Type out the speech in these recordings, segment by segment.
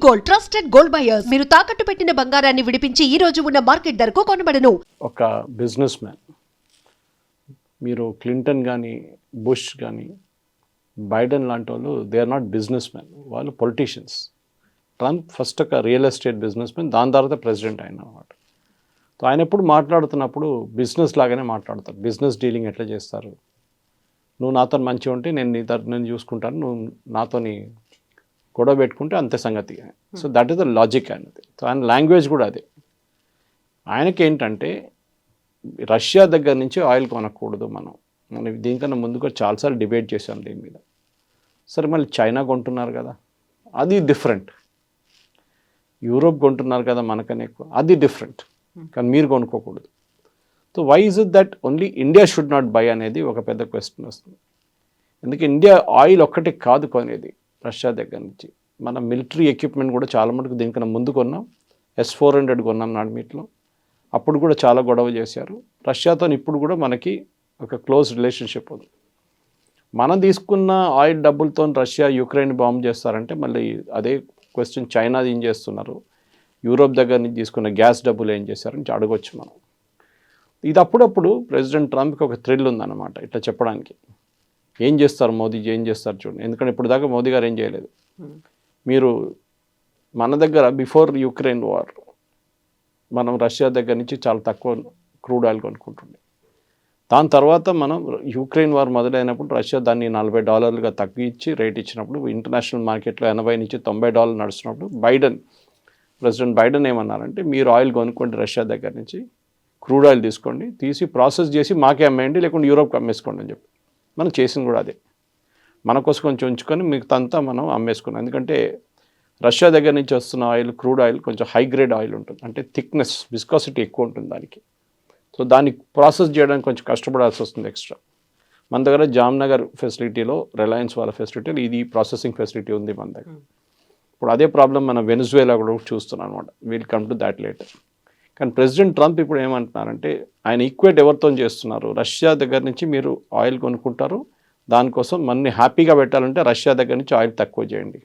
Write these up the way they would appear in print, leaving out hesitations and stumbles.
Gold, trusted gold buyers. మీరు తాకట్టు పెట్టిన బంగారాన్ని విడిపించి ఈ రోజు ఉన్న మార్కెట్ ధరకు కొనబడను. ఒక బిజినెస్ మ్యాన్, మీరు క్లింటన్ కానీ బుష్ కానీ బైడెన్ లాంటి వాళ్ళు they are not business man, వాళ్ళు పొలిటీషియన్స్. ట్రంప్ ఫస్ట్ ఒక రియల్ ఎస్టేట్ బిజినెస్ మ్యాన్, దాని తర్వాత ప్రెసిడెంట్ అయిన అన్నమాట. సో ఆయన ఎప్పుడు మాట్లాడుతున్నప్పుడు బిజినెస్ లాగానే మాట్లాడతారు. బిజినెస్ డీలింగ్ ఎట్లా చేస్తారు, నువ్వు నాతో మంచిగా ఉంటే నేను చూసుకుంటాను, నువ్వు నాతోని గొడవ పెట్టుకుంటే అంతే సంగతి. So that is the logic అనేది. సో ఆయన లాంగ్వేజ్ కూడా అదే. ఆయనకి ఏంటంటే రష్యా దగ్గర నుంచి ఆయిల్ కొనకూడదు. మనం దీనికన్నా ముందు కూడా చాలాసార్లు డిబేట్ చేశాం దీని మీద. సరే మళ్ళీ చైనా కొంటున్నారు కదా, అది డిఫరెంట్. యూరోప్ కొంటున్నారు కదా మనకన్నా ఎక్కువ, అది డిఫరెంట్. కానీ మీరు కొనుక్కోకూడదు. So why is it that only India should not buy అనేది ఒక పెద్ద క్వశ్చన్ వస్తుంది. ఎందుకంటే ఇండియా ఆయిల్ ఒక్కటి కాదు కొనేది రష్యా దగ్గర నుంచి. మన మిలిటరీ ఎక్విప్మెంట్ కూడా చాలా మటుకు దీనికన్నా ముందు కొన్నాం. S-400 కొన్నాం నాడుమీట్లో. అప్పుడు కూడా చాలా గొడవ చేశారు రష్యాతో. ఇప్పుడు కూడా మనకి ఒక క్లోజ్ రిలేషన్షిప్ ఉంది. మనం తీసుకున్న ఆయిల్ డబ్బులతో రష్యా యుక్రెయిన్ బాంబ్ చేస్తారంటే మళ్ళీ అదే క్వశ్చన్ చైనా ఏం చేస్తున్నారు, యూరోప్ దగ్గర నుంచి తీసుకున్న గ్యాస్ డబ్బులు ఏం చేశారని అడగొచ్చు మనం. ఇది అప్పుడప్పుడు ప్రెసిడెంట్ ట్రంప్కి ఒక థ్రిల్ ఉందన్నమాట ఇట్లా చెప్పడానికి. ఏం చేస్తారు మోదీ, ఏం చేస్తారు చూడండి. ఎందుకంటే ఇప్పుడు దాకా మోదీ గారు ఏం చేయలేదు. మీరు మన దగ్గర బిఫోర్ యుక్రెయిన్ వార్ మనం రష్యా దగ్గర నుంచి చాలా తక్కువ క్రూడ్ ఆయిల్ కొనుక్కుంటుండే. దాని తర్వాత మనం యుక్రెయిన్ వార్ మొదలైనప్పుడు రష్యా దాన్ని $40 తగ్గించి రేట్ ఇచ్చినప్పుడు ఇంటర్నేషనల్ మార్కెట్లో $80 నుంచి $90 నడుస్తున్నప్పుడు ప్రెసిడెంట్ బైడెన్ ఏమన్నారంటే, మీరు ఆయిల్ కొనుక్కోండి రష్యా దగ్గర నుంచి, క్రూడ్ ఆయిల్ తీసుకోండి, తీసి ప్రాసెస్ చేసి మాకే అమ్మేయండి, లేకుంటే యూరోప్కి అమ్మేసుకోండి అని చెప్పి. మనం చేసింది కూడా అదే. మన కోసం కొంచెం ఉంచుకొని మిగతాంతా మనం అమ్మేసుకున్నాం. ఎందుకంటే రష్యా దగ్గర నుంచి వస్తున్న ఆయిల్, క్రూడ్ ఆయిల్ కొంచెం హై గ్రేడ్ ఆయిల్ ఉంటుంది. అంటే థిక్నెస్, విస్కాసిటీ ఎక్కువ ఉంటుంది దానికి. సో దాన్ని ప్రాసెస్ చేయడానికి కొంచెం కష్టపడాల్సి వస్తుంది ఎక్స్ట్రా. మన దగ్గర జామ్నగర్ ఫెసిలిటీలో, రిలయన్స్ వాళ్ళ ఫెసిలిటీలో ఇది ప్రాసెసింగ్ ఫెసిలిటీ ఉంది మన దగ్గర. ఇప్పుడు అదే ప్రాబ్లం మన వెనిజువేలా కూడా చూస్తున్నాం అనమాట. Will come to that later. కానీ ప్రెసిడెంట్ ట్రంప్ ఇప్పుడు ఏమంటున్నారంటే, ఆయన ఈక్వేట్ ఎవరితో చేస్తున్నారు, రష్యా దగ్గర నుంచి మీరు ఆయిల్ కొనుక్కుంటారు, దానికోసం మనని హ్యాపీగా పెట్టాలంటే రష్యా దగ్గర నుంచి ఆయిల్ తక్కువ చేయండి.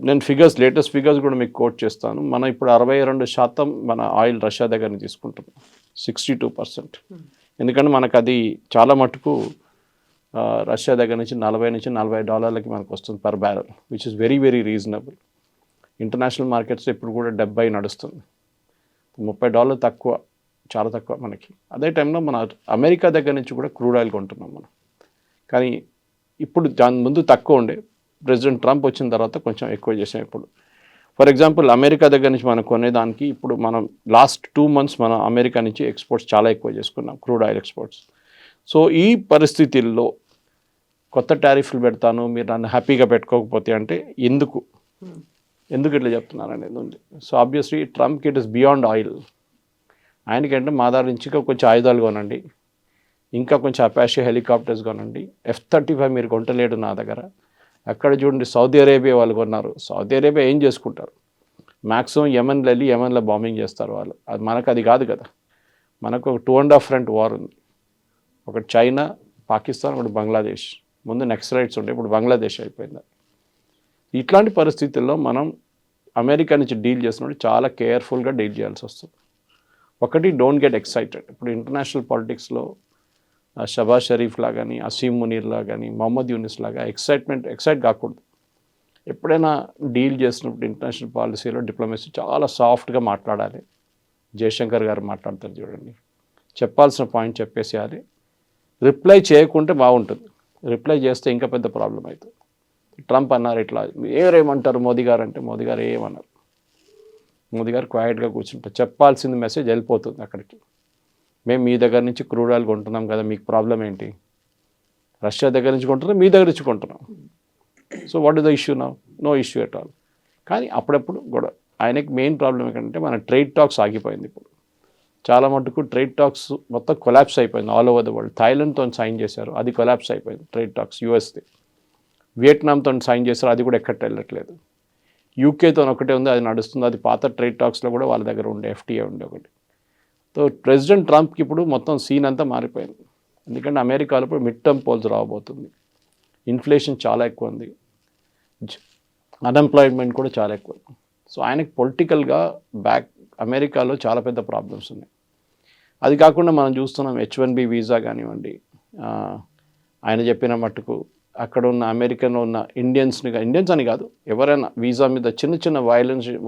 నేను లేటెస్ట్ ఫిగర్స్ కూడా మీకు కోట్ చేస్తాను. మనం ఇప్పుడు 62% మన ఆయిల్ రష్యా దగ్గర నుంచి తీసుకుంటున్నాం, 62%. ఎందుకంటే మనకు అది చాలా మటుకు రష్యా దగ్గర నుంచి $40 నుంచి $40 మనకు వస్తుంది per barrel, which is very very reasonable. International markets ఇప్పుడు కూడా 70 నడుస్తుంది. $30 తక్కువ, చాలా తక్కువ మనకి. అదే టైంలో మన అమెరికా దగ్గర నుంచి కూడా క్రూడ్ ఆయిల్ కొంటున్నాం మనం. కానీ ఇప్పుడు దాని ముందు తక్కువ ఉండే, ప్రెసిడెంట్ ట్రంప్ వచ్చిన తర్వాత కొంచెం ఎక్కువ చేసాం ఇప్పుడు. ఫర్ ఎగ్జాంపుల్ అమెరికా దగ్గర నుంచి మనం కొనేదానికి ఇప్పుడు మనం లాస్ట్ 2 months మనం అమెరికా నుంచి ఎక్స్పోర్ట్స్ చాలా ఎక్కువ చేసుకున్నాం, క్రూడ్ ఆయిల్ ఎక్స్పోర్ట్స్. సో ఈ పరిస్థితుల్లో కొత్త టారిఫ్లు పెడతాను, మీరు నన్ను హ్యాపీగా పెట్టుకోకపోతే అంటే ఎందుకు ఇట్లా చెప్తున్నారు అనేది ఉంది. సో ఆబ్వియస్లీ ట్రంప్కి ఇట్ ఇస్ బియాండ్ ఆయిల్. ఆయనకంటే మా దగ్గర నుంచి కొంచెం ఆయుధాలు కొనండి, ఇంకా కొంచెం అపాషే హెలికాప్టర్స్ కొనండి, F-35 మీరు కొంటలేడు నా దగ్గర. అక్కడ చూడండి సౌదీ అరేబియా వాళ్ళు కొన్నారు. సౌదీ అరేబియా ఏం చేసుకుంటారు, మ్యాక్సిమం యెమెన్లో వెళ్ళి యెమెన్లో బాంబింగ్ చేస్తారు వాళ్ళు. అది మనకు అది కాదు కదా. మనకు ఒక 2.5 front వార్ ఉంది. ఒకటి చైనా, పాకిస్తాన్, ఒకటి బంగ్లాదేశ్. ముందు నక్సలైట్స్ ఉండే, ఇప్పుడు బంగ్లాదేశ్ అయిపోయింది. ఇట్లాంటి పరిస్థితుల్లో మనం అమెరికా నుంచి డీల్ చేసినప్పుడు చాలా కేర్ఫుల్గా డీల్ చేయాల్సి వస్తుంది. ఒకటి, డోంట్ గెట్ ఎక్సైటెడ్. ఇప్పుడు ఇంటర్నేషనల్ పాలిటిక్స్లో షబాజ్ షరీఫ్లా కానీ, అసీం మునీర్లా కానీ, మొహమ్మద్ యూనిస్లా ఎక్సైట్ కాకూడదు. ఎప్పుడైనా డీల్ చేసినప్పుడు ఇంటర్నేషనల్ పాలసీలో డిప్లొమసీ చాలా సాఫ్ట్గా మాట్లాడాలి. జయశంకర్ గారు మాట్లాడతారు చూడండి, చెప్పాల్సిన పాయింట్ చెప్పేసేయాలి. రిప్లై చేయకుంటే బాగుంటుంది, రిప్లై చేస్తే ఇంకా పెద్ద ప్రాబ్లం అవుతుంది. ట్రంప్ అన్నారు ఇట్లా, ఏమంటారు మోదీ గారు అంటే, మోదీ గారు ఏమన్నారు. మోదీ గారు క్వైట్గా కూర్చుంటారు, చెప్పాల్సింది మెసేజ్ వెళ్ళిపోతుంది అక్కడికి. మేము మీ దగ్గర నుంచి క్రూడ్ ఆయిల్ కొంటున్నాం కదా, మీకు ప్రాబ్లం ఏంటి, రష్యా దగ్గర నుంచి కొంటున్నాం, మీ దగ్గర నుంచి కొంటున్నాం. So what is the issue now? No issue at all. కానీ అప్పుడప్పుడు కూడా ఆయనకి మెయిన్ ప్రాబ్లం ఏంటంటే మన ట్రేడ్ టాక్స్ ఆగిపోయింది. ఇప్పుడు చాలా మటుకు ట్రేడ్ టాక్స్ మొత్తం కొలాప్స్ అయిపోయింది ఆల్ ఓవర్ ద వరల్డ్. థాయిలాండ్తో సైన్ చేశారు, అది కొలాప్స్ అయిపోయింది ట్రేడ్ టాక్స్. యూఎస్ది, వియట్నాంతో సైన్ చేశారు, అది కూడా ఎక్కడ వెళ్ళట్లేదు. యూకేతో ఒకటే ఉంది, అది నడుస్తుంది. అది పాత ట్రేడ్ టాక్స్లో కూడా వాళ్ళ దగ్గర ఉండే FTA ఉండే ఒకటి. సో ప్రెసిడెంట్ ట్రంప్కి ఇప్పుడు మొత్తం సీన్ అంతా మారిపోయింది. ఎందుకంటే అమెరికాలో ఇప్పుడు మిడ్ టర్మ్ పోల్స్ రాబోతుంది. ఇన్ఫ్లేషన్ చాలా ఎక్కువ ఉంది. అన్ఎంప్లాయ్మెంట్ కూడా చాలా ఎక్కువ. సో ఆయనకి పొలిటికల్గా అమెరికాలో చాలా పెద్ద ప్రాబ్లమ్స్ ఉన్నాయి. అది కాకుండా మనం చూస్తున్నాం H1B వీసా కానివ్వండి, ఆయన చెప్పిన మట్టుకు అక్కడ ఉన్న అమెరికన్లో ఉన్న ఇండియన్స్ అని కాదు, ఎవరైనా వీసా మీద చిన్న చిన్న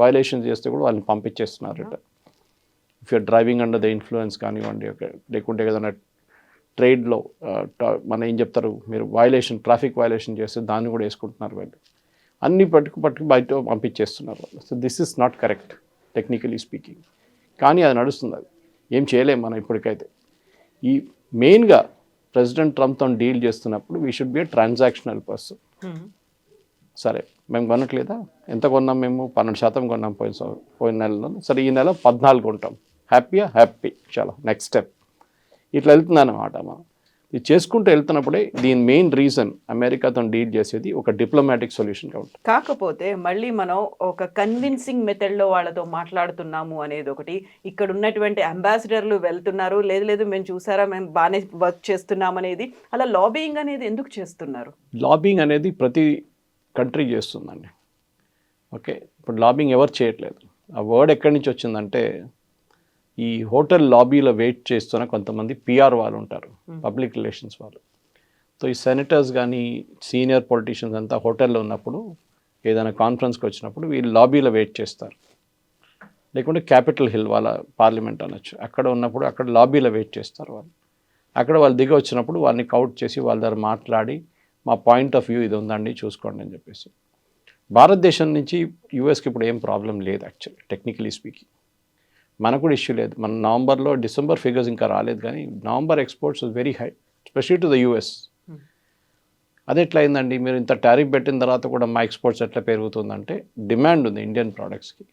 వయలేషన్స్ చేస్తే కూడా వాళ్ళని పంపించేస్తున్నారట. If your driving under the influence కానివ్వండి, లేకుంటే ఏదైనా ట్రేడ్లో మన ఏం చెప్తారు, మీరు ట్రాఫిక్ వయలేషన్ చేస్తే దాన్ని కూడా వేసుకుంటున్నారు వాళ్ళు. అన్ని పట్టుకు బయట పంపించేస్తున్నారు వాళ్ళు. So this is not correct technically speaking. కానీ అది నడుస్తుంది, అది ఏం చేయలేము మనం ఇప్పటికైతే. ఈ మెయిన్గా ప్రెసిడెంట్ ట్రంప్తో డీల్ చేస్తున్నప్పుడు we should be A transactional person. సరే మేము కొనట్లేదా, ఎంత కొన్నాం మేము? 12% కొన్నాం పోయిన నెలలో. సరే ఈ నెల 14 కొంటాం, హ్యాపీ, చాలా నెక్స్ట్ స్టెప్. ఇట్లా వెళ్తుందన్నమాట. మనం ఇది చేసుకుంటూ వెళ్తున్నప్పుడే దీని మెయిన్ రీజన్ అమెరికాతో డీల్ చేసేది ఒక డిప్లొమాటిక్ సొల్యూషన్ కాబట్టి. కాకపోతే మళ్ళీ మనం ఒక కన్విన్సింగ్ మెథడ్లో వాళ్ళతో మాట్లాడుతున్నాము అనేది ఒకటి, ఇక్కడ ఉన్నటువంటి అంబాసిడర్లు వెళ్తున్నారు, లేదు మేము చూసారా మేము బాగానే వర్క్ చేస్తున్నాం అనేది, అలా లాబియింగ్ అనేది ఎందుకు చేస్తున్నారు? లాబింగ్ అనేది ప్రతి కంట్రీ చేస్తుందండి. ఓకే, ఇప్పుడు లాబింగ్ ఎవరు చేయట్లేదు. ఆ వర్డ్ ఎక్కడి నుంచి వచ్చిందంటే, ఈ హోటల్ లాబీలో వెయిట్ చేస్తున్న కొంతమంది PR వాళ్ళు ఉంటారు, పబ్లిక్ రిలేషన్స్ వాళ్ళు. సో ఈ సెనేటర్స్ కానీ సీనియర్ పొలిటీషియన్స్ అంతా హోటల్లో ఉన్నప్పుడు, ఏదైనా కాన్ఫరెన్స్కి వచ్చినప్పుడు వీళ్ళు లాబీలో వెయిట్ చేస్తారు. లేకుంటే క్యాపిటల్ హిల్ వాళ్ళ పార్లమెంట్ అనొచ్చు, అక్కడ ఉన్నప్పుడు అక్కడ లాబీలో వెయిట్ చేస్తారు వాళ్ళు. అక్కడ వాళ్ళు దిగి వచ్చినప్పుడు వాళ్ళని కౌట్ చేసి వాళ్ళ దగ్గర మాట్లాడి, మా పాయింట్ ఆఫ్ వ్యూ ఇది ఉందండి చూసుకోండి అని చెప్పేసి. భారతదేశం నుంచి యూఎస్కి ఇప్పుడు ఏం ప్రాబ్లం లేదు యాక్చువల్లీ, టెక్నికలీ స్పీకింగ్. మనకు కూడా ఇష్యూ లేదు. మన డిసెంబర్ ఫిగర్స్ ఇంకా రాలేదు, కానీ November exports very high, especially to the US. అది ఎట్లా అయిందండి, మీరు ఇంత టారిఫ్ పెట్టిన తర్వాత కూడా మా ఎక్స్పోర్ట్స్ ఎట్లా పెరుగుతుందంటే, డిమాండ్ ఉంది ఇండియన్ ప్రోడక్ట్స్కి.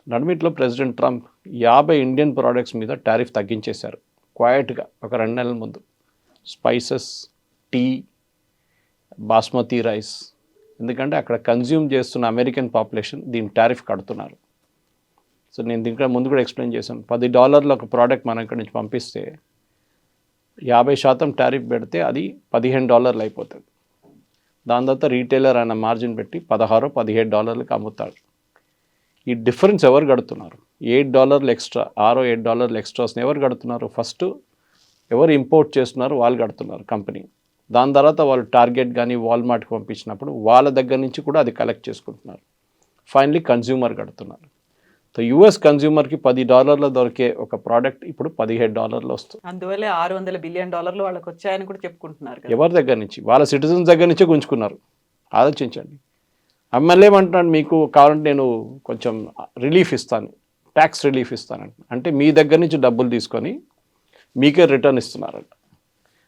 నడుమిట్లో ప్రెసిడెంట్ ట్రంప్ 50 ఇండియన్ ప్రోడక్ట్స్ మీద టారిఫ్ తగ్గించేశారు క్వైట్గా ఒక 2 నెలల ముందు. Spices, tea, basmati rice. ఎందుకంటే అక్కడ కన్జ్యూమ్ చేస్తున్న అమెరికన్ పాపులేషన్ దీని టారిఫ్ కడుతున్నారు. సో నేను దీంట్లో ముందు కూడా ఎక్స్ప్లెయిన్ చేశాను, $10 ఒక ప్రోడక్ట్ మనం ఇక్కడి నుంచి పంపిస్తే 50% టారిఫ్ పెడితే అది $15 అయిపోతుంది. దాని తర్వాత రీటైలర్ ఆయన మార్జిన్ పెట్టి $16-17 అమ్ముతాడు. ఈ డిఫరెన్స్ ఎవరు కడుతున్నారు? $8 ఎక్స్ట్రా, $8 ఎక్స్ట్రాస్ని ఎవరు కడుతున్నారు? ఫస్ట్ ఎవరు ఇంపోర్ట్ చేస్తున్నారు వాళ్ళు కడుతున్నారు, కంపెనీ. దాని తర్వాత వాళ్ళు టార్గెట్ కానీ వాల్మార్ట్కి పంపించినప్పుడు వాళ్ళ దగ్గర నుంచి కూడా అది కలెక్ట్ చేసుకుంటున్నారు. ఫైనలీ కన్జ్యూమర్ కడుతున్నారు. సో యూఎస్ కన్జ్యూమర్కి $10 దొరికే ఒక ప్రోడక్ట్ ఇప్పుడు $17 వస్తుంది. అందువల్ల $600 బిలియన్ వాళ్ళకి వచ్చాయని కూడా చెప్పుకుంటున్నారు. ఎవరి దగ్గర నుంచి? వాళ్ళ సిటిజన్స్ దగ్గర నుంచే గుంజుకున్నారు. ఆలోచించండి. ఎమ్మెల్యే ఏమంటున్నాడు, మీకు కావాలంటే నేను కొంచెం రిలీఫ్ ఇస్తాను, ట్యాక్స్ రిలీఫ్ ఇస్తానంట. అంటే మీ దగ్గర నుంచి డబ్బులు తీసుకొని మీకే రిటర్న్ ఇస్తున్నారంట.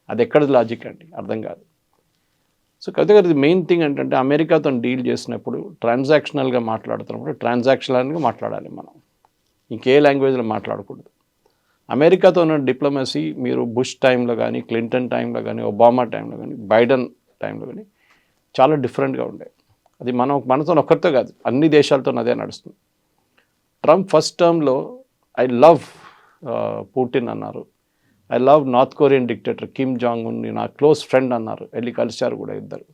అది ఎక్కడ లాజిక్ అండి? అర్థం కాదు. సో కాబట్టి మెయిన్ థింగ్ ఏంటంటే, అమెరికాతో డీల్ చేసినప్పుడు ట్రాన్సాక్షనల్గా మాట్లాడుతున్నప్పుడు ట్రాన్సాక్షనల్గా మాట్లాడాలి మనం, ఇంకే లాంగ్వేజ్లో మాట్లాడకూడదు. అమెరికాతో ఉన్న డిప్లొమసీ మీరు బుష్ టైంలో కానీ, క్లింటన్ టైంలో కానీ, ఒబామా టైంలో కానీ, బైడెన్ టైంలో కానీ చాలా డిఫరెంట్గా ఉండే. అది మనతో ఒక్కరితో కాదు, అన్ని దేశాలతో అదే నడుస్తుంది. ట్రంప్ ఫస్ట్ టర్మ్లో ఐ లవ్ పుటిన్ అన్నారు, I love north Korean dictator Kim Jong Un నా క్లోజ్ ఫ్రెండ్ అన్నారు, వెళ్ళి కలిశారు కూడా ఇద్దరు.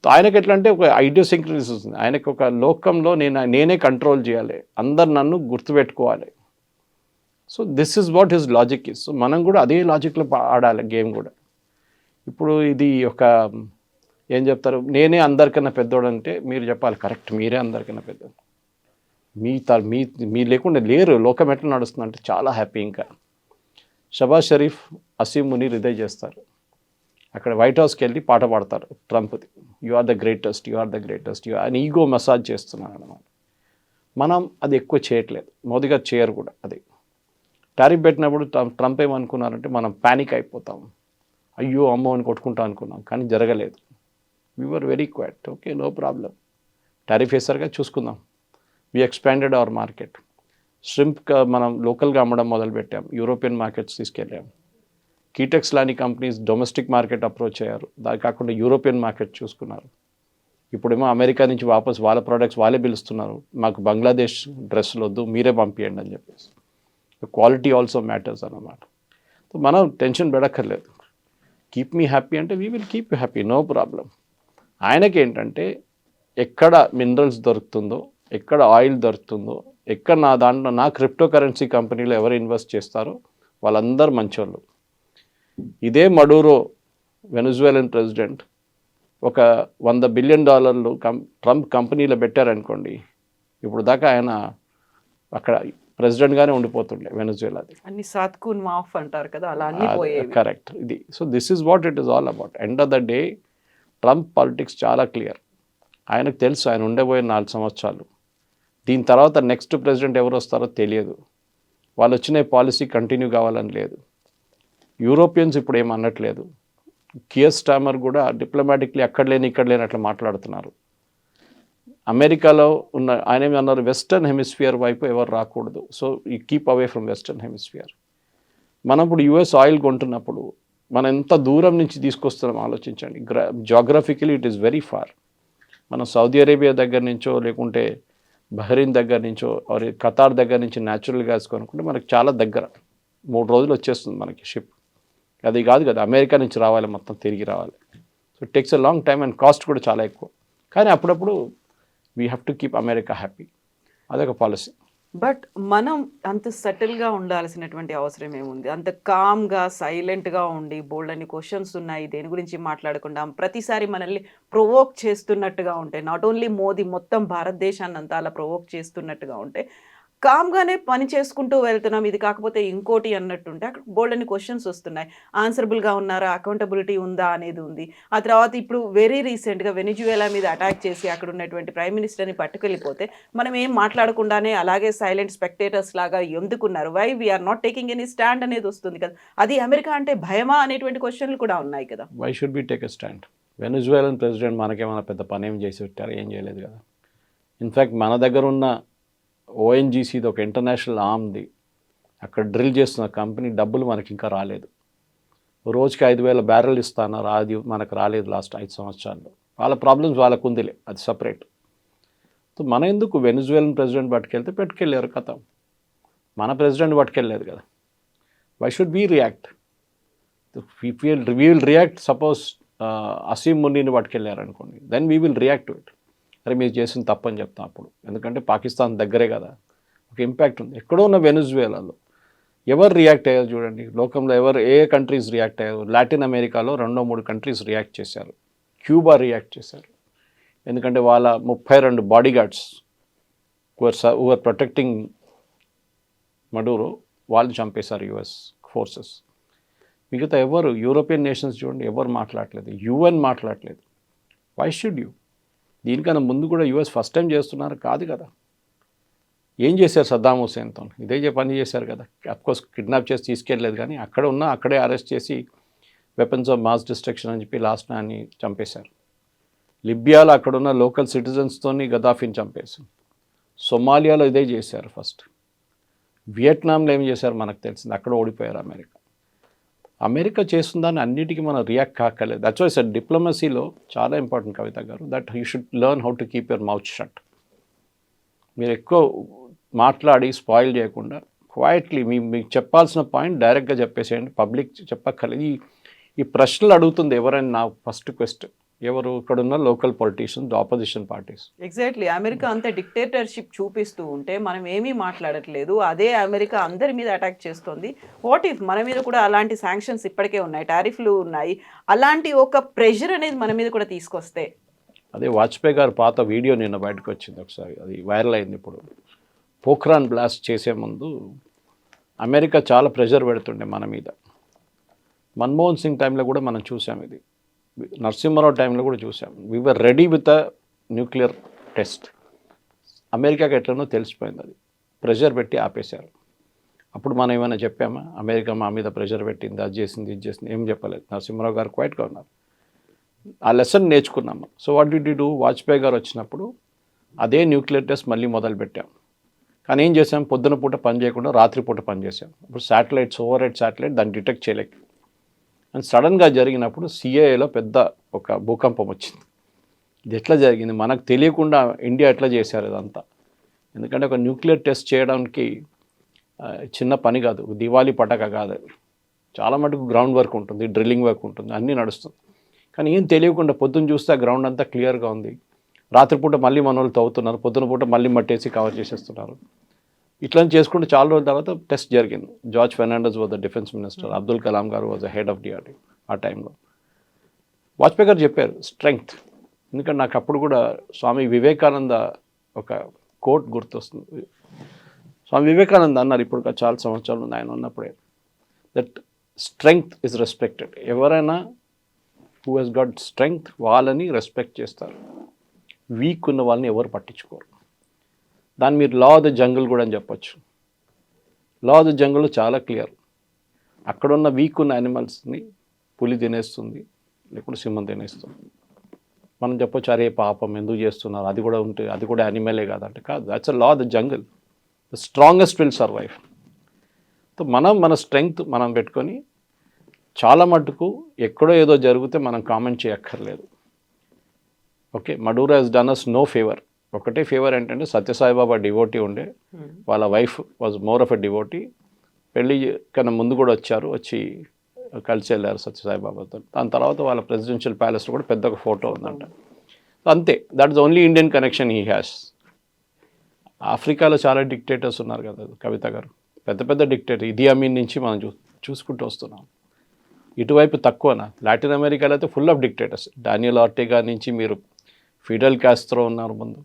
ఆయనకి ఎట్లా అంటే ఒక ఐడియోసింక్రసీ వస్తుంది. ఆయనకి ఒక లోకంలో నేనే కంట్రోల్ చేయాలి, అందరు నన్ను గుర్తుపెట్టుకోవాలి. So this is what his logic is. So మనం కూడా అదే లాజిక్లో ఆడాలి గేమ్ కూడా. ఇప్పుడు ఇది ఒక ఏం చెప్తారు, నేనే అందరికన్నా పెద్దోడు అంటే మీరు చెప్పాలి, కరెక్ట్, మీరే అందరికన్నా పెద్దోడు. మీ లేకుండా లేరు, లోకం ఎట్లా నడుస్తుంది అంటే చాలా హ్యాపీ. ఇంకా షబాజ్ షరీఫ్, అసీం మునీర్ ఇదే చేస్తారు. అక్కడ వైట్ హౌస్కి వెళ్ళి పాట పాడతారు ట్రంప్ది, you are the greatest, you are the greatest, అని ఈగో మసాజ్ చేస్తున్నారు అన్నమాట. మనం అది ఎక్కువ చేయట్లేదు, మోదీ గారు చేయరు కూడా. అది టారిఫ్ పెట్టినప్పుడు ట్రంప్ ఏమనుకున్నారంటే మనం ప్యానిక్ అయిపోతాం, అయ్యో అమ్మో అని కొట్టుకుంటాం అనుకున్నాం, కానీ జరగలేదు. We were very quiet, okay no problem, tariff వేసారుగా చూసుకుందాం. We expanded our market. Shrimp మనం లోకల్గా అమ్మడం మొదలుపెట్టాం, యూరోపియన్ మార్కెట్స్ తీసుకెళ్ళాం. కీటెక్స్ లాంటి కంపెనీస్ డొమెస్టిక్ మార్కెట్ అప్రోచ్ అయ్యారు, దాని కాకుండా యూరోపియన్ మార్కెట్ చూసుకున్నారు. ఇప్పుడేమో అమెరికా నుంచి వాపస్ వాళ్ళ ప్రోడక్ట్స్ వాళ్ళే పిలుస్తున్నారు, మాకు బంగ్లాదేశ్ డ్రెస్సులు వద్దు, మీరే పంపించండి అని చెప్పేసి. క్వాలిటీ ఆల్సో మ్యాటర్స్ అన్నమాట. సో మనం టెన్షన్ పెడక్కర్లేదు, కీప్ మీ హ్యాపీ అంటే we will keep you happy, no problem. ఆయనకి ఏంటంటే ఎక్కడ మినరల్స్ దొరుకుతుందో, ఎక్కడ ఆయిల్ దొరుకుతుందో, ఎక్కడ నా క్రిప్టో కరెన్సీ కంపెనీలో ఎవరు ఇన్వెస్ట్ చేస్తారో వాళ్ళందరూ మంచోళ్ళు. ఇదే మడూరో వెనజువేలన్ ప్రెసిడెంట్ ఒక $100 బిలియన్ ట్రంప్ కంపెనీలో పెట్టారనుకోండి, ఇప్పుడు దాకా ఆయన అక్కడ ప్రెసిడెంట్గానే ఉండిపోతుండే వెనజువేలాది. అన్ని సాత్కూన్ మాఫ్ అంటారు కదా, అలా అన్ని పోయేవి. కరెక్ట్. ఇది so this is what it is all about. End of the day Trump politics చాలా క్లియర్. ఆయనకు తెలుసు ఆయన ఉండబోయే 4 సంవత్సరాలు. దీని తర్వాత నెక్స్ట్ ప్రెసిడెంట్ ఎవరు వస్తారో తెలియదు. వాళ్ళు వచ్చిన పాలసీ కంటిన్యూ కావాలని లేదు. యూరోపియన్స్ ఇప్పుడు ఏమన్నట్లేదు. కియర్ స్టామర్ కూడా డిప్లొమాటిక్లీ అక్కడ లేని ఇక్కడ లేని అట్లా మాట్లాడుతున్నారు. అమెరికాలో ఉన్న ఆయన ఏమన్నారు, వెస్టర్న్ హెమిస్ఫియర్ వైపు ఎవరు రాకూడదు, so you keep away from western hemisphere. మనం ఇప్పుడు యుఎస్ ఆయిల్ కొంటున్నప్పుడు మనం ఎంత దూరం నుంచి తీసుకొస్తున్నాం ఆలోచించండి. Geographically it is very far. మనం సౌదీ అరేబియా దగ్గర నుంచో లేకుంటే బహ్రెయిన్ దగ్గర నుంచో ఖతార్ దగ్గర నుంచి న్యాచురల్ గ్యాస్ కొనుక్కుంటే మనకు చాలా దగ్గర, 3 రోజులు వచ్చేస్తుంది మనకి షిప్. అది కాదు కదా, అమెరికా నుంచి రావాలి, మొత్తం తిరిగి రావాలి. So it takes a long time and cost కూడా చాలా ఎక్కువ. కానీ అప్పుడప్పుడు we have to keep America happy, అదొక పాలసీ. బట్ మనం అంత సటిల్గా ఉండాల్సినటువంటి అవసరం ఏముంది? అంత కామ్గా సైలెంట్గా ఉండి బోల్డ్ అని క్వశ్చన్స్ ఉన్నాయి, దేని గురించి మాట్లాడకుండా ప్రతిసారి మనల్ని ప్రొవోక్ చేస్తున్నట్టుగా ఉంటే, నాట్ ఓన్లీ మోదీ, మొత్తం భారతదేశాన్ని అంతా అలా ప్రొవోక్ చేస్తున్నట్టుగా ఉంటే కామ్గానే పని చేసుకుంటూ వెళ్తున్నాం, ఇది కాకపోతే ఇంకోటి అన్నట్టుంటే అక్కడ బోల్డ్ అని క్వశ్చన్స్ వస్తున్నాయి. ఆన్సరబుల్గా ఉన్నారా, అకౌంటబిలిటీ ఉందా అనేది ఉంది. ఆ తర్వాత ఇప్పుడు వెరీ రీసెంట్గా వెనిజువేలా మీద అటాక్ చేసి అక్కడ ఉన్నటువంటి ప్రైమ్ మినిస్టర్ని పట్టుకెళ్ళిపోతే మనం ఏం మాట్లాడకుండానే అలాగే సైలెంట్ స్పెక్టేటర్స్ లాగా ఎందుకున్నారు? Why we are not taking any stand అనేది వస్తుంది కదా. అది అమెరికా అంటే భయమా అనేటువంటి క్వశ్చన్లు కూడా ఉన్నాయి కదా. Why should be take a stand? Venezuelan president మనకేమైనా పెద్ద పని ఏం చేసి పెట్టారు? ఏం చేయలేదు కదా. ఇన్ఫ్యాక్ట్ మన దగ్గర ఉన్న ఓఎన్జీసీది ఒక ఇంటర్నేషనల్ ఆర్మ్ది అక్కడ డ్రిల్ చేస్తున్న కంపెనీ డబ్బులు మనకి ఇంకా రాలేదు. రోజుకి 5,000 బ్యారెల్ ఇస్తున్నారు, అది మనకు రాలేదు లాస్ట్ 5 సంవత్సరాల్లో. వాళ్ళ ప్రాబ్లమ్స్ వాళ్ళకు ఉందిలే, అది సపరేట్. సో మన ఎందుకు వెనజువేలన్ ప్రెసిడెంట్ పట్టుకెళ్తే పెట్టుకెళ్ళారు కథ, మన ప్రెసిడెంట్ పట్టుకెళ్ళలేదు కదా. Why should we react? We will react. Suppose Asim మున్నీని పట్టుకెళ్ళారు అనుకోండి, then we will react to it. అరే మీరు చేసిన తప్పని చెప్తాం అప్పుడు, ఎందుకంటే పాకిస్తాన్ దగ్గరే కదా, ఒక ఇంపాక్ట్ ఉంది. ఎక్కడో ఉన్న వెనజువేలాలో ఎవరు రియాక్ట్ అయ్యారు చూడండి, లోకంలో ఏ కంట్రీస్ రియాక్ట్ అయ్యారు? లాటిన్ అమెరికాలో 2-3 కంట్రీస్ రియాక్ట్ చేశారు. క్యూబా రియాక్ట్ చేశారు, ఎందుకంటే వాళ్ళ 32 బాడీ గార్డ్స్ హువర్ ప్రొటెక్టింగ్ మడూరో, వాళ్ళు చంపేశారు యుఎస్ ఫోర్సెస్. మిగతా ఎవరు, యూరోపియన్ నేషన్స్ చూడండి, ఎవరు మాట్లాడలేదు, యుఎన్ మాట్లాడలేదు. Why should you? దీనికన్నా ముందు కూడా యుఎస్ ఫస్ట్ టైం చేస్తున్నారు కాదు కదా. ఏం చేశారు సద్దాం హుసేన్తో? ఇదే పని చేశారు కదా. అఫ్కోర్స్ కిడ్నాప్ చేసి తీసుకెళ్ళలేదు, కానీ అక్కడే అరెస్ట్ చేసి వెపన్స్ ఆఫ్ మాస్ డిస్ట్రక్షన్ అని చెప్పి లాస్ట్ అని చంపేశారు. లిబియాలో అక్కడున్న లోకల్ సిటిజన్స్తోని గదాఫీని చంపేశారు. సొమాలియాలో ఇదే చేశారు ఫస్ట్. వియట్నాంలో ఏం చేశారు మనకు తెలిసింది, అక్కడ ఓడిపోయారు అమెరికా. అమెరికా చేస్తుందని అన్నిటికీ మనం రియాక్ట్ కాకలేదు. దట్స్ వై సార్ డిప్లొమసీలో చాలా ఇంపార్టెంట్ కవిత గారు, that you should learn how to keep your mouth shut. మీరు ఎక్కువ మాట్లాడి స్పాయిల్ చేయకుండా క్వైట్లీ మీకు చెప్పాల్సిన పాయింట్ డైరెక్ట్గా చెప్పేసేయండి, పబ్లిక్ చెప్పక్కర్లేదు. ఈ ప్రశ్నలు అడుగుతుంది ఎవరైనా, నా ఫస్ట్ క్వశ్చన్ ఎవరు? ఇక్కడున్న local politicians, opposition parties. Exactly. America అంతే డిక్టేటర్షిప్ చూపిస్తూ ఉంటే మనం ఏమీ మాట్లాడట్లేదు, అదే అమెరికా అందరి మీద అటాక్ చేస్తుంది. వాట్ ఇఫ్ మన మీద కూడా అలాంటి శాంక్షన్స్ ఇప్పటికే ఉన్నాయి, టారిఫ్లు ఉన్నాయి, అలాంటి ఒక ప్రెషర్ అనేది మన మీద కూడా తీసుకొస్తే? అదే వాజ్పేయి గారు పాత వీడియో నిన్న బయటకు వచ్చింది ఒకసారి, అది వైరల్ అయింది. ఇప్పుడు పోఖ్రాన్ బ్లాస్ట్ చేసే ముందు అమెరికా చాలా ప్రెషర్ పెడుతుండే మన మీద. మన్మోహన్ సింగ్ టైంలో కూడా మనం చూసాం, ఇది నరసింహారావు టైంలో కూడా చూసాం. We were ready with a nuclear test. అమెరికాకి ఎట్లనో తెలిసిపోయింది, అది ప్రెషర్ పెట్టి ఆపేశారు. అప్పుడు మనం ఏమైనా చెప్పామా? అమెరికా మా మీద ప్రెషర్ పెట్టింది, అది చేసింది, ఇది చేసింది, ఏం చెప్పలేదు. నరసింహారావు గారు క్వైట్గా ఉన్నారు. ఆ లెసన్ నేర్చుకున్నాము. So what did you do? Vajpayee గారు వచ్చినప్పుడు అదే న్యూక్లియర్ టెస్ట్ మళ్ళీ మొదలుపెట్టాం. కానీ ఏం చేసాం? పొద్దున పూట పని చేయకుండా రాత్రిపూట పని చేసాం. ఇప్పుడు శాటిలైట్స్, ఓవర్ హెడ్ శాటిలైట్, దాన్ని డిటెక్ట్ చేయలేక. అండ్ సడన్గా జరిగినప్పుడు సిఏఏలో పెద్ద ఒక భూకంపం వచ్చింది. ఇది ఎట్లా జరిగింది? మనకు తెలియకుండా ఇండియా ఎట్లా చేశారు ఇదంతా? ఎందుకంటే ఒక న్యూక్లియర్ టెస్ట్ చేయడానికి చిన్న పని కాదు, దివాళీ పటాక కాదు. చాలా మటుకు గ్రౌండ్ వర్క్ ఉంటుంది, డ్రిల్లింగ్ వర్క్ ఉంటుంది, అన్నీ నడుస్తుంది. కానీ ఏం తెలియకుండా పొద్దున్న చూస్తే ఆ గ్రౌండ్ అంతా క్లియర్గా ఉంది. రాత్రిపూట మళ్ళీ మన వాళ్ళు తవ్వుతున్నారు, పొద్దున పూట మళ్ళీ మట్టేసి కవర్ చేసేస్తున్నారు. ఇట్లా చేసుకుంటే చాలా రోజుల తర్వాత టెస్ట్ జరిగింది. George Fernandes was the defence minister, Abdul Kalam గారు was the head of DRDO టైంలో. వాజ్పేయి గారు చెప్పారు స్ట్రెంగ్త్. ఎందుకంటే నాకు అప్పుడు కూడా స్వామి వివేకానంద ఒక కోట్ గుర్తొస్తుంది. స్వామి వివేకానంద అన్నారు, ఇప్పుడు చాలా సంవత్సరాలు ఉంది ఆయన ఉన్నప్పుడే, దట్ స్ట్రెంగ్త్ ఇస్ రెస్పెక్టెడ్. ఎవరైనా హూ హెస్ గాట్ స్ట్రెంగ్త్ వాళ్ళని రెస్పెక్ట్ చేస్తారు, వీక్ ఉన్న వాళ్ళని ఎవరు పట్టించుకోరు. దాన్ని మీరు లా ఆఫ్ ద జంగిల్ కూడా అని చెప్పొచ్చు. లా ఆఫ్ ద జంగిల్ చాలా క్లియర్. అక్కడున్న వీక్ ఉన్న యానిమల్స్ని పులి తినేస్తుంది, లేకుంటే సింహం తినేస్తుంది. మనం చెప్పొచ్చు అరే పాపం ఎందుకు చేస్తున్నారు, అది కూడా ఉంటే అది కూడా యానిమలే కాదంటే కాదు. That's a law of the jungle. The strongest will survive. So మన స్ట్రెంగ్త్ మనం పెట్టుకొని చాలా మటుకు ఎక్కడో ఏదో జరిగితే మనం కామెంట్ చేయక్కర్లేదు. ఓకే, మడూరా హెస్ డన్ అస్ నో ఫేవర్. ఒకటే ఫేవర్ ఏంటంటే సత్యసాయిబాబా డివోటీ ఉండే, వాళ్ళ wife was more of a devotee. పెళ్ళి కన్నా ముందు కూడా వచ్చి కలిసి వెళ్ళారు సత్యసాయిబాబాతో. దాని తర్వాత వాళ్ళ ప్రెసిడెన్షియల్ ప్యాలెస్లో కూడా పెద్ద ఒక ఫోటో ఉందంట. అంతే, that is only Indian connection he has. ఆఫ్రికాలో చాలా డిక్టేటర్స్ ఉన్నారు కదా కవిత గారు, పెద్ద పెద్ద డిక్టేటర్. ఇదీ అమీన్ నుంచి మనం చూసుకుంటూ వస్తున్నాం. ఇటువైపు తక్కువనా? లాటిన్ అమెరికాలో అయితే ఫుల్ ఆఫ్ డిక్టేటర్స్. డానియల్ ఆర్టెగా నుంచి మీరు ఫిడెల్ కాస్ట్రో ఉన్నారు ముందు,